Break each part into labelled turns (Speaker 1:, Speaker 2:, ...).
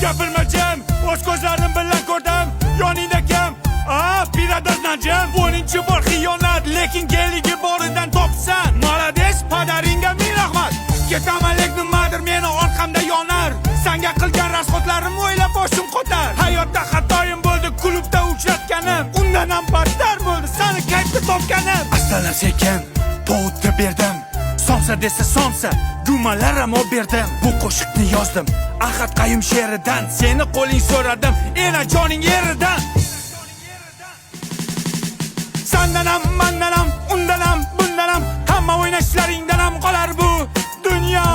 Speaker 1: Gapirmachim, o'z ko'zlarim bilan ko'rdim. Yoningda kim? Pirador najim. O'ninchi bor xiyonat, lekin geligi boridan topsan. Malades, padaringga ming rahmat. Ketaman lek nimadir meni orqamda yonar. Senga qilgan rasxotlarim o'ylab boshim qotar. Hayotda xatoyim bo'ldi, klubda uchratganim. Undan ham battar bo'ldi, seni kayfda topganim. Astalar sekin, povutga berdim. Somsa desa somsa, gumalar ham berdim. Bu qo'shiqni yozdim Ahad Qayum she'ridan. Seni qo'ling so'radim, ena joning yeridan. Sendan ham, mendan ham, undan ham, bundan ham, hamma o'ynashlaringdan ham qolar bu dunyo.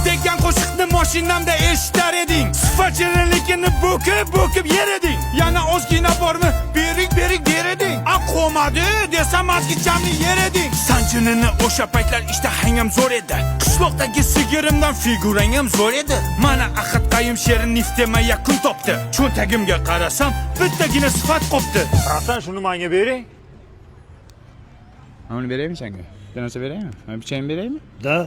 Speaker 1: Degan qo'shiqni mashinamda eshitar eding. Sifatchilikni bo'kib yer eding. Yana ozgina bormi? Bering der eding. Qo'madi desam azgichamni yer eding. Sanjinini o'sha paytlar ishtahang zo'r edi. Qishloqdagi sigirimdan figurang ham zo'r edi. Mana Ahad Qayum she'ri niftema yakun topdi. Cho'ntagimga qarasam, bittagina sifat qopti.
Speaker 2: Hasan shuni menga bering.
Speaker 3: Mana beraymi senga? Bir narsa beraymi? Men pichayni beraymi?
Speaker 2: Da.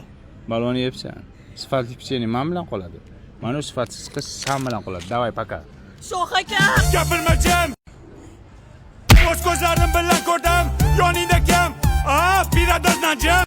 Speaker 3: Balonni yebsan. Sifatli pichayni men bilan qoladi. Mana sifatsiz qiz sen bilan qoladi. Davay paka.
Speaker 4: Shoh aka.
Speaker 1: Gapirmachim. O'z ko'zlarim bilan ko'rdim. Yoningda kim? Pirador najim.